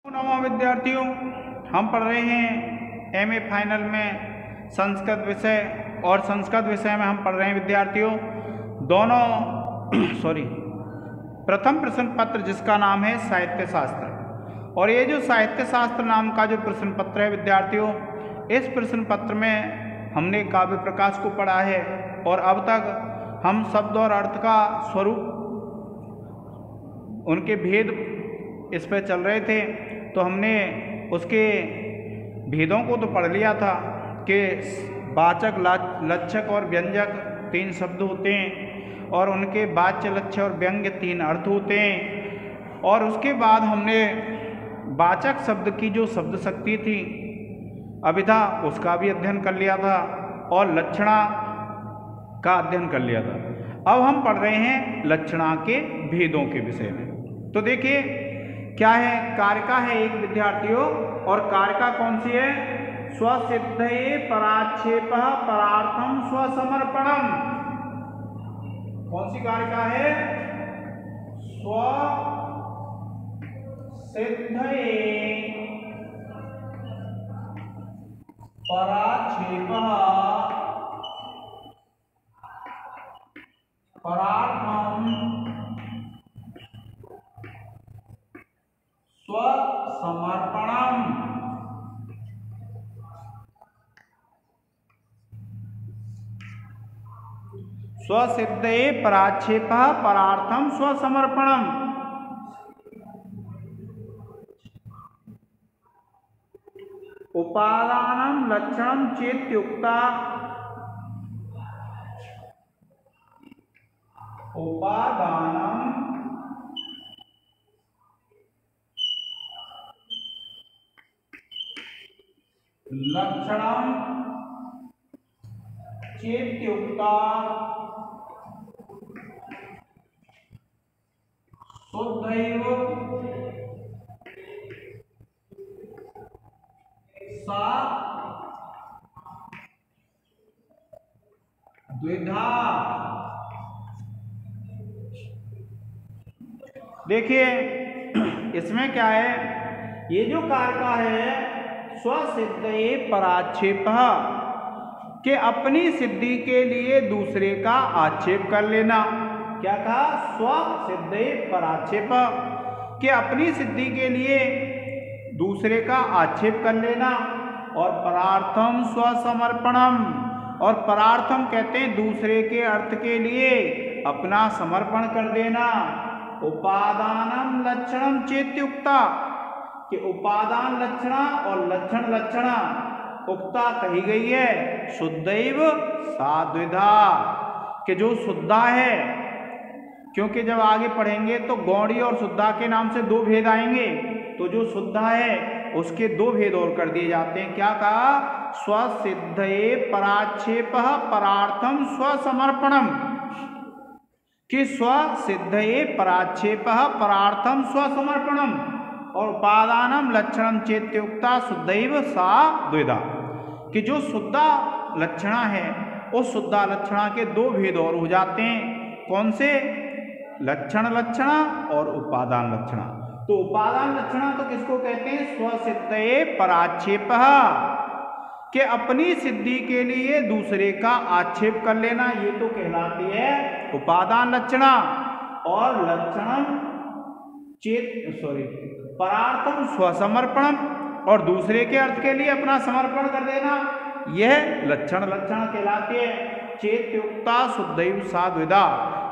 नमो विद्यार्थियों, हम पढ़ रहे हैं एमए फाइनल में संस्कृत विषय। और संस्कृत विषय में हम पढ़ रहे हैं विद्यार्थियों दोनों प्रथम प्रश्न पत्र जिसका नाम है साहित्य शास्त्र। और ये जो साहित्य शास्त्र नाम का जो प्रश्न पत्र है विद्यार्थियों, इस प्रश्न पत्र में हमने काव्य प्रकाश को पढ़ा है और अब तक हम शब्द और अर्थ का स्वरूप, उनके भेद इस पर चल रहे थे। तो हमने उसके भेदों को तो पढ़ लिया था कि वाचक, लक्षक और व्यंजक 3 शब्द होते हैं और उनके वाच्य, लक्ष्य और व्यंग्य 3 अर्थ होते हैं। और उसके बाद हमने वाचक शब्द की जो शब्द शक्ति थी, अभिधा, उसका भी अध्ययन कर लिया था और लक्षणा का अध्ययन कर लिया था। अब हम पढ़ रहे हैं लक्षणा के भेदों के विषय में। तो देखिए क्या है, कारका है एक विद्यार्थियों, और कारका कौन सी है? स्वसिद्धये पराक्षेपः परार्थम स्वसमर्पणम। कौन सी कारका है? स्वसिद्धये पराक्षेपः परार्थम स्वसमर्पणम। स्वसिद्धये पराक्षेपः परार्थम स्वसमर्पणम। उपादानम लक्षणम चेत्युक्ता, उपादानम लक्षणम चेत्युक्ता शुद्धैव सा द्विधा। देखिए इसमें क्या है, ये जो कारका है स्वसिद्धये पराक्षेपः, कि अपनी सिद्धि के लिए दूसरे का आक्षेप कर लेना। क्या कहा? स्वसिद्धये पराक्षेपः, कि अपनी सिद्धि के लिए दूसरे का आक्षेप कर लेना। और परार्थम स्वसमर्पणम, और परार्थम कहते हैं दूसरे के अर्थ के लिए अपना समर्पण कर देना। उपादानम लक्षणम चेत्युक्ता, कि उपादान लक्षणा और लक्षण लक्षणा उक्ता कही गई है, शुद्धैव सा द्विधा, कि जो शुद्धा है, क्योंकि जब आगे पढ़ेंगे तो गौड़ी और शुद्धा के नाम से 2 भेद आएंगे। तो जो शुद्धा है उसके 2 भेद और कर दिए जाते हैं। क्या कहा? स्वसिद्धये पराक्षेपः परार्थम स्वसमर्पणम, कि स्वसिद्धये पराक्षेपः परार्थम स्वसमर्पणम, और उपादानम लक्षणम चेत्युक्ता शुद्धैव सा द्विधा, कि जो शुद्धा लक्षणा है उस शुद्धा लक्षणा के 2 भेद और हो जाते हैं। कौन से? लक्षण लक्षणा और उपादान लक्षणा। तो उपादान लक्षणा तो किसको कहते हैं? स्वसिद्धये पराक्षेपः, कि अपनी सिद्धि के लिए दूसरे का आक्षेप कर लेना, ये तो कहलाती है उपादान लक्षणा। और लक्षणम परार्थम स्वसमर्पणम, और दूसरे के अर्थ के लिए अपना समर्पण कर देना, यह लक्षण लक्षण कहलाती है। चेत्युक्ता शुद्धैव सा द्विधा,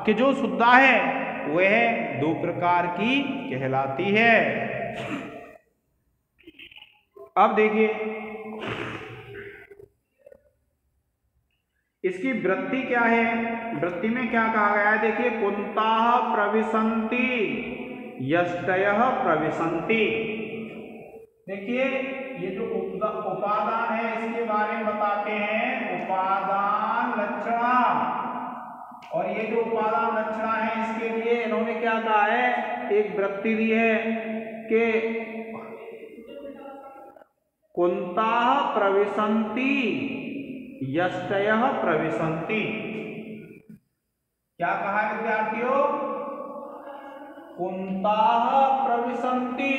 कि जो शुद्धा है वह 2 प्रकार की कहलाती है। अब देखिए इसकी वृत्ति क्या है। वृत्ति में क्या कहा गया है? देखिए, कुंताः प्रविशन्ति यष्टयः प्रविशन्ति। देखिए ये जो उपादान है इसके बारे में बताते हैं, उपादान लक्षणा। और ये जो उपादान लक्षणा है इसके लिए इन्होंने क्या कहा है? एक वृत्ति दी है कि कुंताः प्रविशन्ति यष्टयः प्रविशन्ति। क्या कहा विद्यार्थियों? कुंताः प्रविशन्ति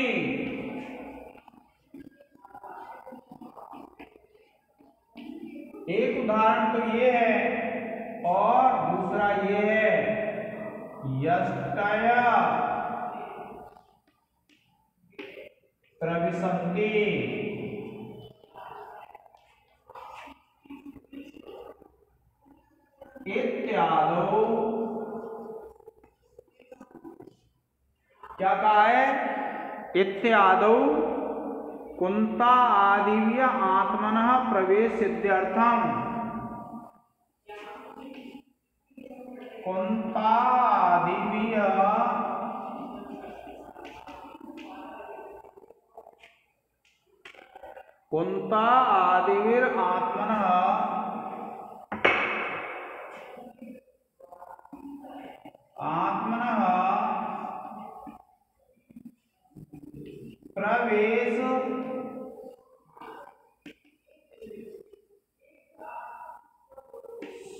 एक उदाहरण तो ये है और दूसरा ये है यष्टय प्रविशन्ति। इत्यादो क्या कहा है? इत्यादो कुंता आदिव्य आत्मनः प्रवेश सिद्ध्यर्थम। कुंता आदिव्य कुंता आदिवीर आत्मनः प्रवेश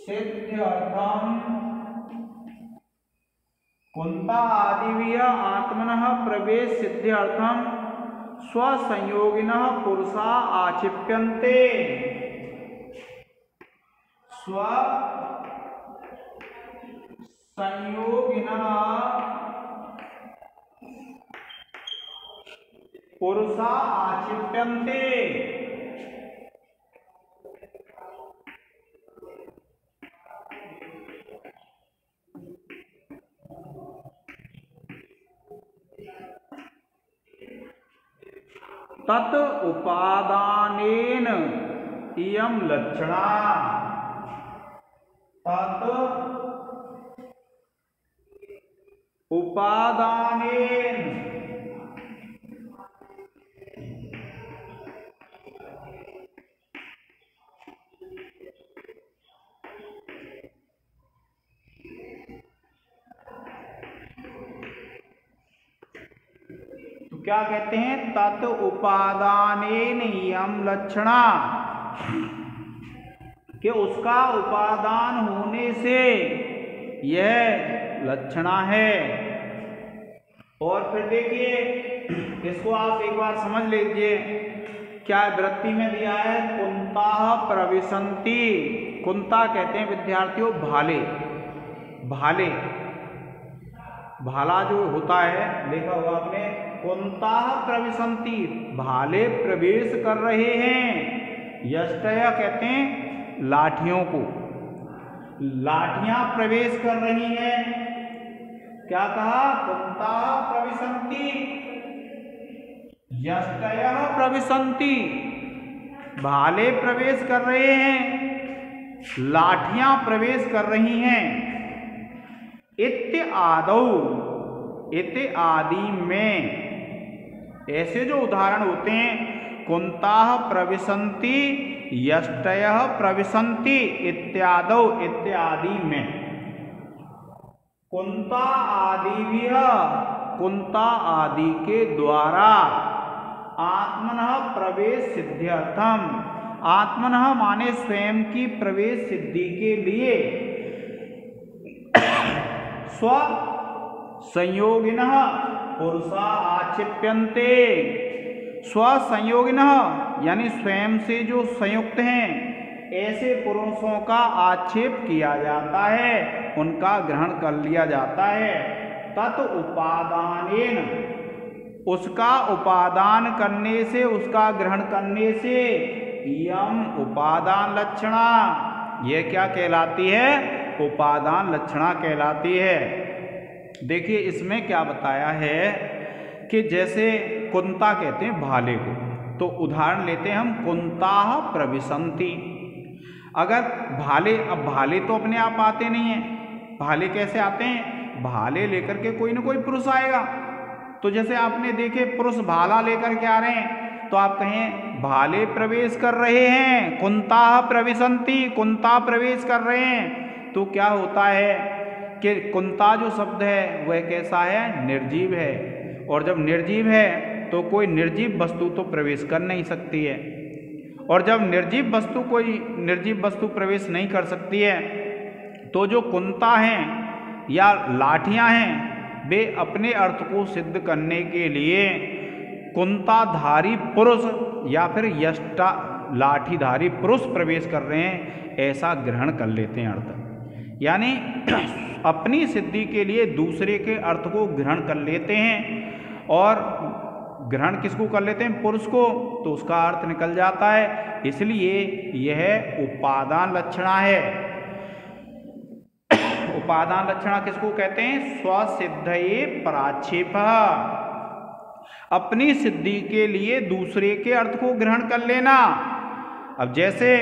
सिद्ध्यर्थम। कुंता आदिव्य आत्मनः प्रवेश सिद्ध्यर्थम स्वसंयोगिनः पुरुषा आक्षिप्यन्ते। स्वसंयोगिनः पुरुषा आक्षिप्यन्ते। तत् उपादानेन इयं लक्षणा। तत् उपादानेन क्या कहते हैं? तत् उपादानेन इयं लक्षणा, कि उसका उपादान होने से यह लक्षणा है। और फिर देखिए इसको आप एक बार समझ लीजिए, क्या वृत्ति में दिया है? कुंता प्रविशन्ति। कुंता कहते हैं विद्यार्थियों भाले। भाले, भाला जो होता है देखा होगा आपने। कुंता प्रविशन्ति, भाले प्रवेश कर रहे हैं। यष्टय कहते हैं लाठियों को, लाठियां प्रवेश कर रही हैं। क्या कहा? कुंता प्रविशन्ति यष्टय प्रविशन्ति, भाले प्रवेश कर रहे हैं, लाठियां प्रवेश कर रही हैं। इत्यादौ, इत्यादि में ऐसे जो उदाहरण होते हैं, कुंता प्रविशन्ति यष्टय प्रविशन्ति इत्यादौ, इत्यादि में। कुंता आदिव्य, कुंता आदि के द्वारा आत्मनः प्रवेश सिद्ध्यर्थम। आत्मनः माने स्वयं की प्रवेश सिद्धि के लिए स्व संयोगिनः पुरुषा आक्षिप्यन्ते। स्वसंयोगिनः यानी स्वयं से जो संयुक्त हैं, ऐसे पुरुषों का आक्षेप किया जाता है, उनका ग्रहण कर लिया जाता है। तत् उपादानेन, उसका उपादान करने से, उसका ग्रहण करने से, इयं उपादान लक्षणा, यह क्या कहलाती है? उपादान लक्षणा कहलाती है। देखिए इसमें क्या बताया है कि जैसे कुंता कहते हैं भाले को, तो उदाहरण लेते हैं हम, कुंता प्रविशन्ति। अगर भाले, अब भाले तो अपने आप आते नहीं हैं, भाले कैसे आते हैं? भाले लेकर के कोई ना कोई पुरुष आएगा। तो जैसे आपने देखे पुरुष भाला लेकर के आ रहे हैं, तो आप कहें भाले प्रवेश कर रहे हैं, कुंता प्रविशन्ति, कुंता प्रवेश कर रहे हैं। तो क्या होता है कि कुंता जो शब्द है वह कैसा है? निर्जीव है। और जब निर्जीव है तो कोई निर्जीव वस्तु तो प्रवेश कर नहीं सकती है। और जब निर्जीव वस्तु, कोई निर्जीव वस्तु प्रवेश नहीं कर सकती है, तो जो कुंता हैं या लाठियां हैं, वे अपने अर्थ को सिद्ध करने के लिए कुंताधारी पुरुष या फिर यष्टा लाठीधारी पुरुष प्रवेश कर रहे हैं, ऐसा ग्रहण कर लेते हैं अर्थ। यानी अपनी सिद्धि के लिए दूसरे के अर्थ को ग्रहण कर लेते हैं, और ग्रहण किसको कर लेते हैं? पुरुष को, तो उसका अर्थ निकल जाता है। इसलिए यह उपादान लक्षणा है। उपादान लक्षणा किसको कहते हैं? स्वसिद्धये पराक्षेपः, अपनी सिद्धि के लिए दूसरे के अर्थ को ग्रहण कर लेना। अब जैसे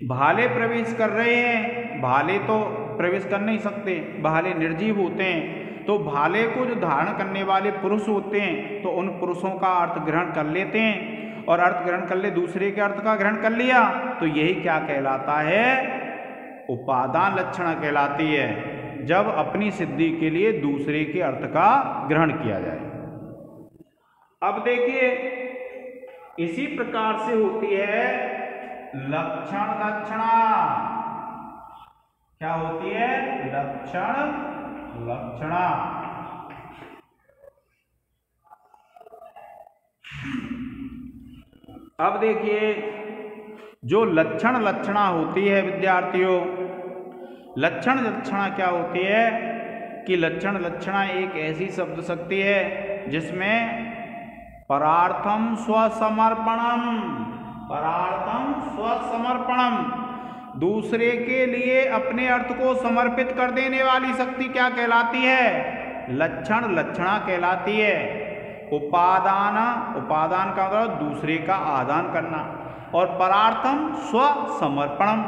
भाले प्रवेश कर रहे हैं, भाले तो प्रवेश कर नहीं सकते, भाले निर्जीव होते हैं, तो भाले को जो धारण करने वाले पुरुष होते हैं, तो उन पुरुषों का अर्थ ग्रहण कर लेते हैं, और अर्थ ग्रहण कर ले, दूसरे के अर्थ का ग्रहण कर लिया, तो यही क्या कहलाता है? उपादान लक्षणा कहलाती है, जब अपनी सिद्धि के लिए दूसरे के अर्थ का ग्रहण किया जाए। अब देखिए, इसी प्रकार से होती है लक्षण लक्षणा। क्या होती है? लक्षण लक्षणा। अब देखिए, जो लक्षण लक्षणा होती है विद्यार्थियों, लक्षण लक्षणा क्या होती है कि लक्षण लक्षणा एक ऐसी शब्द शक्ति है जिसमें परार्थम स्वसमर्पणम, परार्थम स्वसमर्पणम, दूसरे के लिए अपने अर्थ को समर्पित कर देने वाली शक्ति क्या कहलाती है? लक्षण लक्षणा कहलाती है। उपादान, उपादान का मतलब दूसरे का आदान करना, और परार्थम स्वसमर्पणम,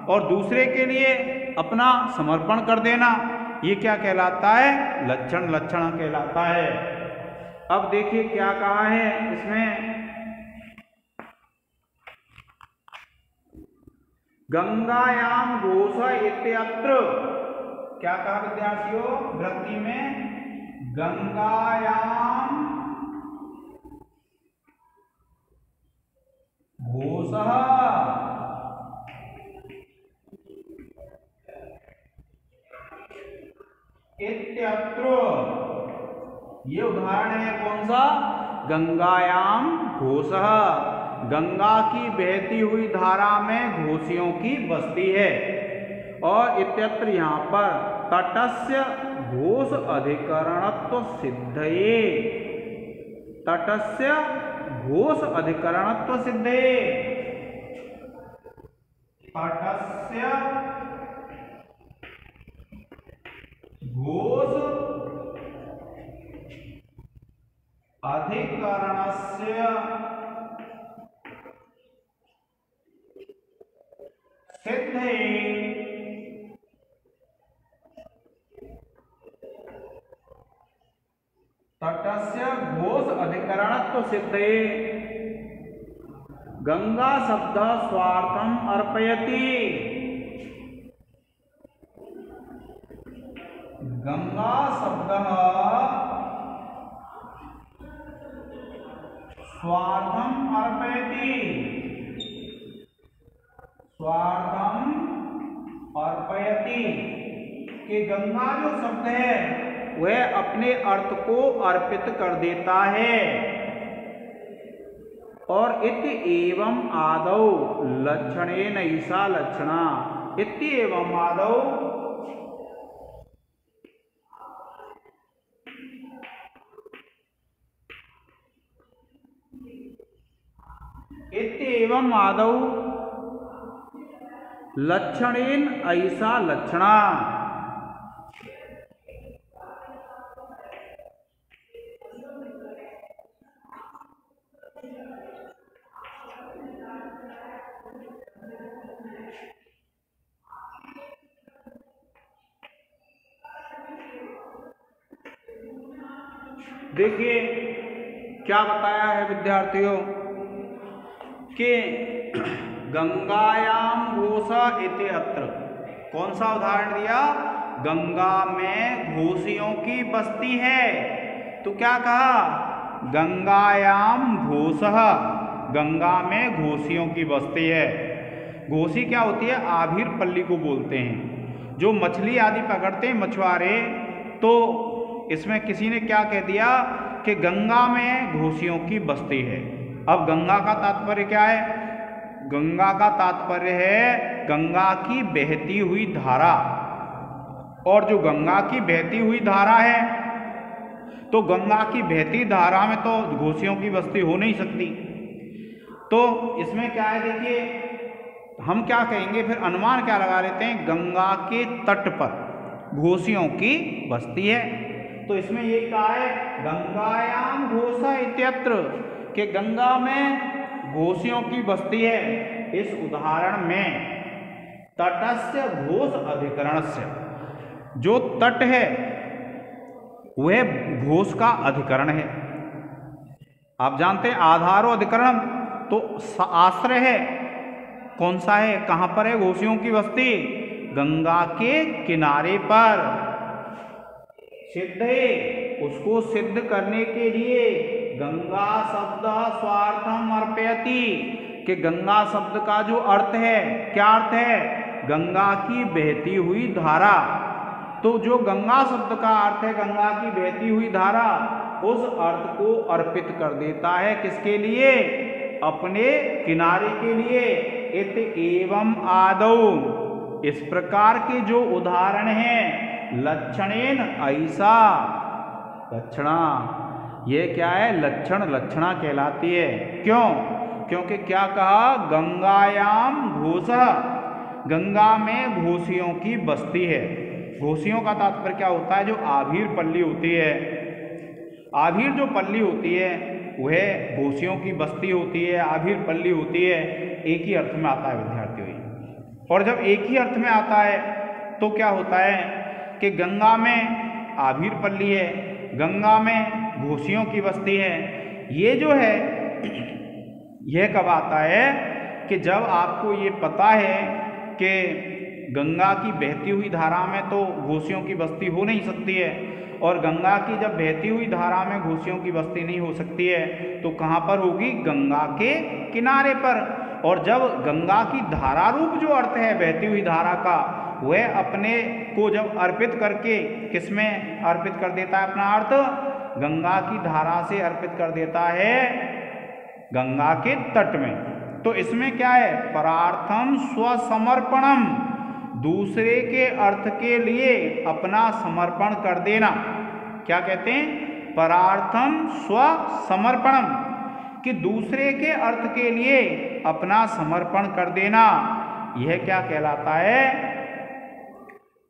और दूसरे के लिए अपना समर्पण कर देना, ये क्या कहलाता है? लक्षण लक्षणा कहलाता है। अब देखिए क्या कहा है इसमें, गंगायाम घोष इत्यत्र, क्या कहा विद्यार्थियों? वृत्ति में गंगायाम घोष इत्यत्र, ये उदाहरण है कौन सा? गंगायाम घोषः, गंगा की बहती हुई धारा में घोषियों की बस्ती है। और इत्यत्र यहाँ पर तटस्य घोष अधिकरणत्व सिद्धये, तटस्य घोष अधिकरणत्व सिद्धये, तटस्य घोष अधिकरणस्य सिद्धये, तटस्य घोष अधिकरणत्व सिद्धये, गंगा शब्द स्वार्थम अर्पयति, गंगा शब्द स्वार्थम अर्पयति, स्वार्थम अर्पयति, कि गंगा जो शब्द है वह अपने अर्थ को अर्पित कर देता है। और इति एवं आदौ लक्षणेन ईसा लक्षणा, इति एवं आदौ, इत्येवं आदौ लक्षणेन ऐसा लक्षणा, देखिए क्या बताया है विद्यार्थियों कि गंगायाम घोष इति अत्र, कौन सा उदाहरण दिया? गंगा में घोषियों की बस्ती है। तो क्या कहा? गंगायाम घोषः, गंगा में घोषियों की बस्ती है। घोषी क्या होती है? आभिर पल्ली को बोलते हैं, जो मछली आदि पकड़ते हैं मछुआरे। तो इसमें किसी ने क्या कह दिया कि गंगा में घोषियों की बस्ती है। अब गंगा का तात्पर्य क्या है? गंगा का तात्पर्य है गंगा की बहती हुई धारा। और जो गंगा की बहती हुई धारा है, तो गंगा की बहती धारा में तो घोषियों की बस्ती हो नहीं सकती। तो इसमें क्या है, देखिए हम क्या कहेंगे, फिर अनुमान क्या लगा लेते हैं, गंगा के तट पर घोषियों की बस्ती है। तो इसमें ये क्या है, गंगायाम घोषा इत्यत्र, कि गंगा में घोषियों की बस्ती है। इस उदाहरण में तटस्य घोष अधिकरणस्य, जो तट है वह घोष का अधिकरण है। आप जानते हैं आधारो अधिकरण, तो आश्रय है कौन सा है, कहां पर है घोषियों की बस्ती? गंगा के किनारे पर। सिद्ध है, उसको सिद्ध करने के लिए गंगा शब्द स्वार्थम अर्पयति, कि गंगा शब्द का जो अर्थ है, क्या अर्थ है? गंगा की बहती हुई धारा। तो जो गंगा शब्द का अर्थ है गंगा की बहती हुई धारा, उस अर्थ को अर्पित कर देता है किसके लिए? अपने किनारे के लिए। इत एवं आदौ, इस प्रकार के जो उदाहरण हैं, लक्षणेन ऐसा, लक्षणा, ये क्या है? लक्षण, लक्षणा कहलाती है। क्यों? क्योंकि क्या कहा, गंगायाम घोषा, गंगा में घोषियों की बस्ती है। घोषियों का तात्पर्य क्या होता है? जो आभीर पल्ली होती है, आभीर जो पल्ली होती है वह घोषियों की बस्ती होती है, आभीर पल्ली होती है। एक ही अर्थ में आता है विद्यार्थियों। और जब एक ही अर्थ में आता है तो क्या होता है कि गंगा में आभीर पल्ली है, गंगा में घोषियों की बस्ती है। ये जो है यह कब आता है कि जब आपको ये पता है कि गंगा की बहती हुई धारा में तो घोषियों की बस्ती हो नहीं सकती है, और गंगा की जब बहती हुई धारा में घोषियों की बस्ती नहीं हो सकती है तो कहाँ पर होगी? गंगा के किनारे पर। और जब गंगा की धारा रूप जो अर्थ है बहती हुई धारा का, वह अपने को जब अर्पित करके किसमें अर्पित कर देता है अपना अर्थ? गंगा की धारा से अर्पित कर देता है गंगा के तट में। तो इसमें क्या है? परार्थम स्वसमर्पणम, दूसरे के अर्थ के लिए अपना समर्पण कर देना। क्या कहते हैं? परार्थम स्वसमर्पणम, कि दूसरे के अर्थ के लिए अपना समर्पण कर देना। यह क्या कहलाता है?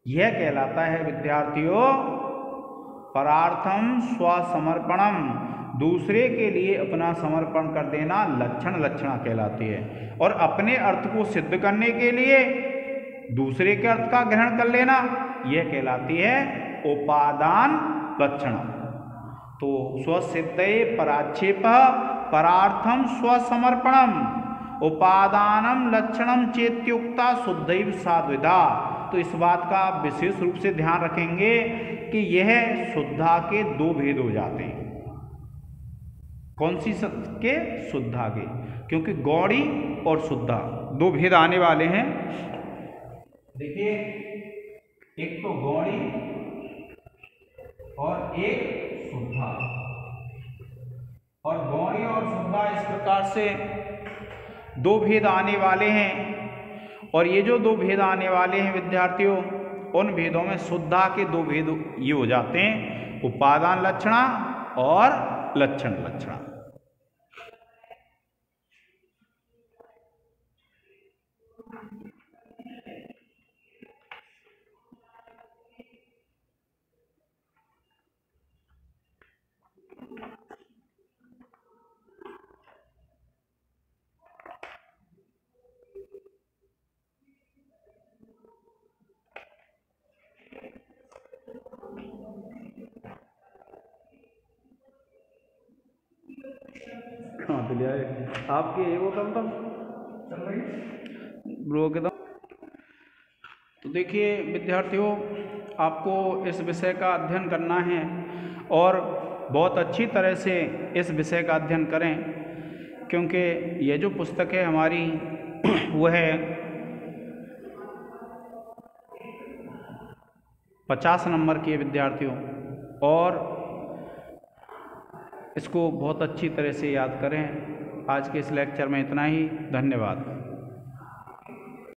यह कहलाता है विद्यार्थियों परार्थम स्वसमर्पणम, दूसरे के लिए अपना समर्पण कर देना लक्षण, लक्षणा कहलाती है। और अपने अर्थ को सिद्ध करने के लिए दूसरे के अर्थ का ग्रहण कर लेना, यह कहलाती है उपादान लक्षणा। तो स्वसिद्धये पराक्षेप परार्थम स्वसमर्पणम उपादानम लक्षणम चेत्युक्ता शुद्धैव साद्विधा। तो इस बात का आप विशेष रूप से ध्यान रखेंगे कि यह शुद्धा के दो भेद हो जाते हैं। कौन सी के? शुद्धा के, क्योंकि गौड़ी और शुद्धा दो भेद आने वाले हैं। देखिए, एक तो गौड़ी और एक शुद्धा, और गौड़ी और शुद्धा इस प्रकार से दो भेद आने वाले हैं। और ये जो दो भेद आने वाले हैं विद्यार्थियों, उन भेदों में शुद्धा के दो भेद ये हो जाते हैं, उपादान लक्षणा और लक्षण लक्षणा। हाँ तो लिया आपके वो कम चल रही ब्रो के दम। तो देखिए विद्यार्थियों, आपको इस विषय का अध्ययन करना है और बहुत अच्छी तरह से इस विषय का अध्ययन करें, क्योंकि यह जो पुस्तक है हमारी वह है 50 नंबर की विद्यार्थियों, और इसको बहुत अच्छी तरह से याद करें। आज के इस लेक्चर में इतना ही। धन्यवाद।